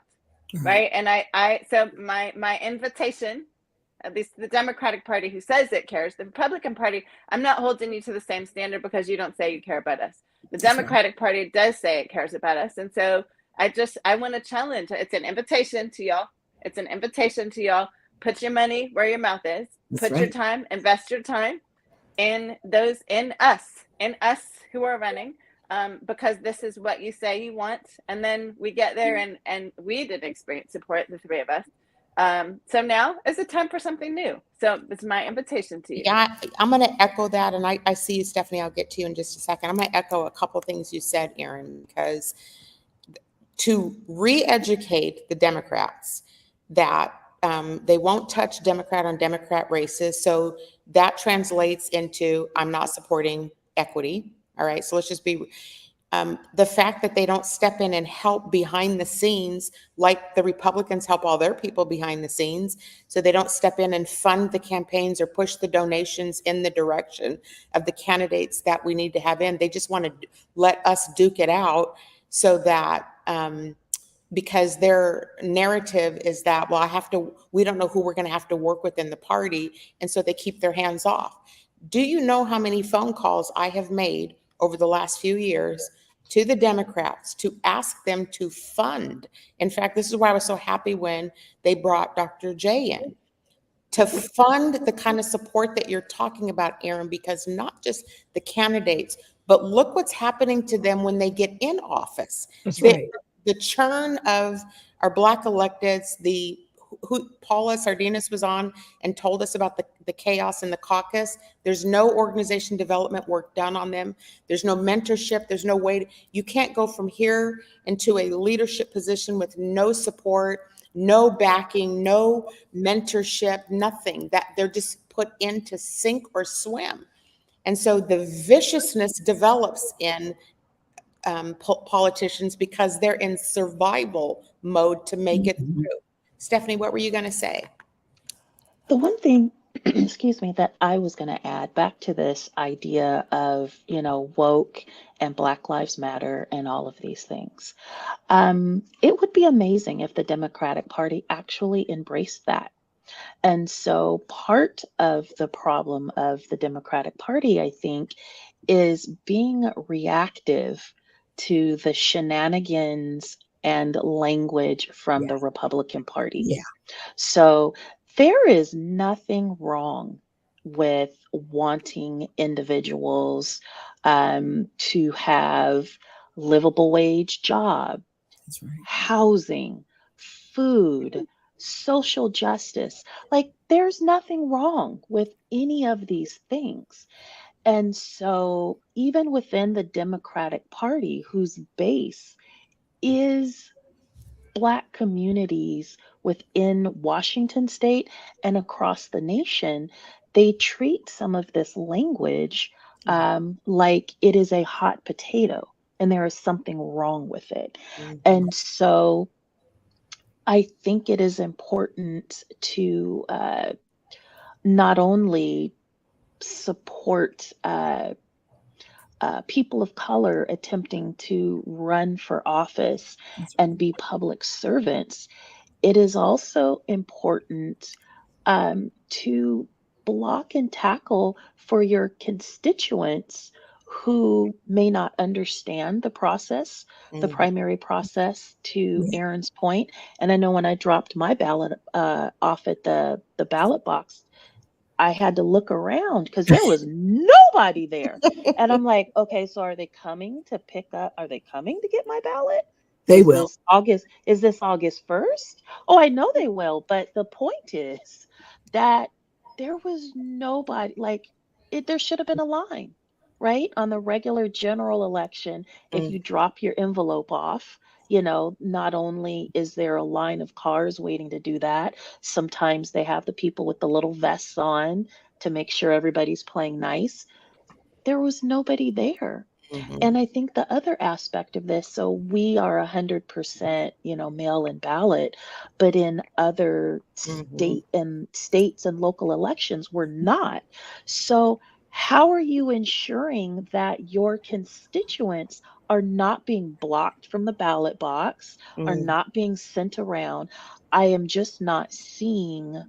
Right. And so my invitation, at least the Democratic Party who says it cares, the Republican Party, I'm not holding you to the same standard because you don't say you care about us. The Democratic Party does say it cares about us. And so I want to challenge. It's an invitation to y'all. It's an invitation to y'all. Put your money where your mouth is. Put your time, invest your time in us who are running. because this is what you say you want. And then we get there and we didn't experience support, the three of us. So now is the time for something new. So it's my invitation to you. Yeah, I'm going to echo that. And I see you, Stephanie. I'll get to you in just a second. I'm going to echo a couple things you said, Aaron, because to re-educate the Democrats that they won't touch Democrat on Democrat races. So that translates into I'm not supporting equity. All right. So let's just be the fact that they don't step in and help behind the scenes like the Republicans help all their people behind the scenes. So they don't step in and fund the campaigns or push the donations in the direction of the candidates that we need to have in. They just want to let us duke it out so that because their narrative is that, well, we don't know who we're going to have to work with in the party. And so they keep their hands off. Do you know how many phone calls I have made over the last few years to the Democrats to ask them to fund? In fact, this is why I was so happy when they brought Dr. J in to fund the kind of support that you're talking about, Aaron, because not just the candidates, but look what's happening to them when they get in office. That's right. The churn of our Black electeds, who Paula Sardinas was on and told us about the chaos in the caucus. There's no organization development work done on them. There's no mentorship. There's no way you can't go from here into a leadership position with no support, no backing, no mentorship, nothing. That they're just put in to sink or swim. And so the viciousness develops in politicians because they're in survival mode to make it through. Stephanie, what were you going to say? The one thing, excuse me, that I was going to add back to this idea of, woke and Black Lives Matter and all of these things. It would be amazing if the Democratic Party actually embraced that. And so part of the problem of the Democratic Party, I think, is being reactive to the shenanigans and language from the Republican Party. Yeah. So there is nothing wrong with wanting individuals to have livable wage job, That's right. housing, food, social justice. Like there's nothing wrong with any of these things. And so even within the Democratic Party, whose base is Black communities within Washington state and across the nation, they treat some of this language like it is a hot potato and there is something wrong with it. And so I think it is important to not only support people of color attempting to run for office and be public servants, it is also important to block and tackle for your constituents who may not understand the process, the primary process, to Aaron's point. And I know when I dropped my ballot off at the ballot box, I had to look around because there was nobody there. And I'm like, okay, so are they coming to get my ballot? They will. Is this August 1st? Oh, I know they will. But the point is that there was nobody, there should have been a line, right? On the regular general election, if you drop your envelope off, not only is there a line of cars waiting to do that, sometimes they have the people with the little vests on to make sure everybody's playing nice. There was nobody there. And I think the other aspect of this, so we are 100%, mail-in ballot, but in other states and local elections, we're not. So how are you ensuring that your constituents are not being blocked from the ballot box, are not being sent around? I am just not seeing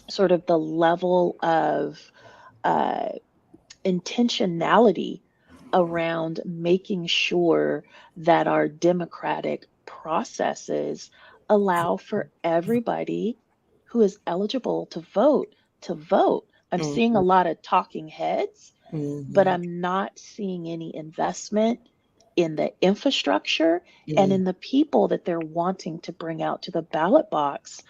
sort of the level of intentionality around making sure that our democratic processes allow for everybody who is eligible to vote to vote. I'm seeing a lot of talking heads but I'm not seeing any investment in the infrastructure and in the people that they're wanting to bring out to the ballot box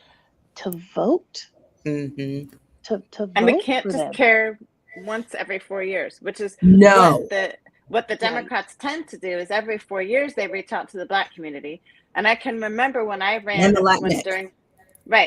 to vote. Mm-hmm. To And we vote can't for just them. care once every 4 years, which is No. what the Democrats tend to do is every 4 years they reach out to the Black community. And I can remember when I ran And the Latinx.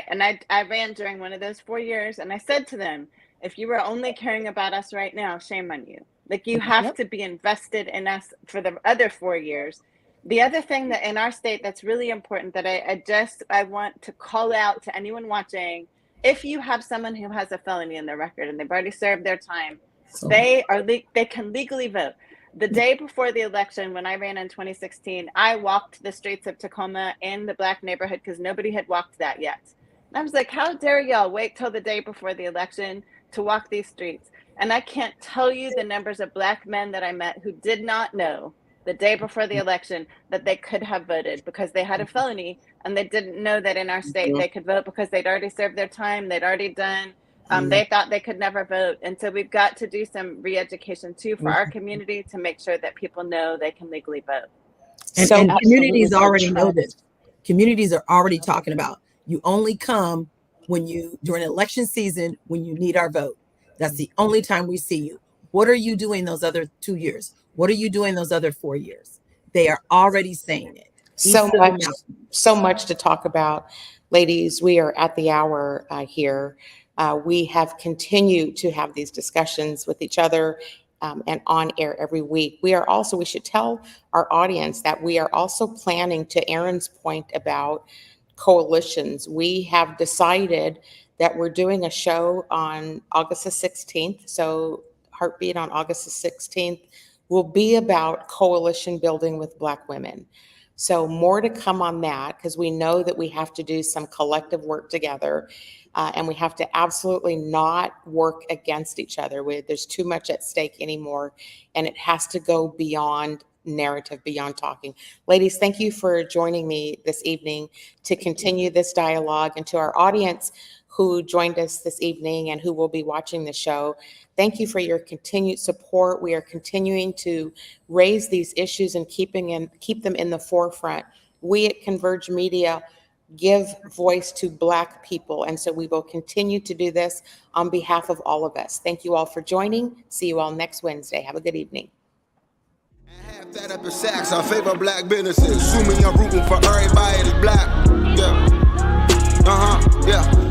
and I ran during one of those 4 years, and I said to them, if you were only caring about us right now, shame on you. Like, you have to be invested in us for the other 4 years. The other thing that in our state that's really important that I want to call out to anyone watching, if you have someone who has a felony in their record and they've already served their time, they can legally vote. The day before the election, when I ran in 2016, I walked the streets of Tacoma in the Black neighborhood because nobody had walked that yet. And I was like, how dare y'all wait till the day before the election to walk these streets? And I can't tell you the numbers of Black men that I met who did not know the day before the election that they could have voted because they had a felony, and they didn't know that in our state they could vote because they'd already served their time, they'd already done. They thought they could never vote. And so we've got to do some re-education too for our community to make sure that people know they can legally vote. And communities already know this. Communities are already talking about, you only come during election season when you need our vote. That's the only time we see you. What are you doing those other 2 years? What are you doing those other 4 years? They are already saying it. So much to talk about. Ladies, we are at the hour here. We have continued to have these discussions with each other and on air every week. We should tell our audience that we are also planning, to Erin's point about coalitions, we have decided that we're doing a show on August the 16th. So HeartBeat on August the 16th will be about coalition building with Black women. So more to come on that, because we know that we have to do some collective work together, and we have to absolutely not work against each other. There's too much at stake anymore, and it has to go beyond narrative, beyond talking. Ladies, thank you for joining me this evening to continue this dialogue, and to our audience who joined us this evening and who will be watching the show, thank you for your continued support. We are continuing to raise these issues and keep them in the forefront. We at Converge Media give voice to Black people, and so we will continue to do this on behalf of all of us. Thank you all for joining. See you all next Wednesday. Have a good evening. That up in Saks, I favor Black businesses. Assuming I'm rooting for everybody that's Black. Yeah. Yeah.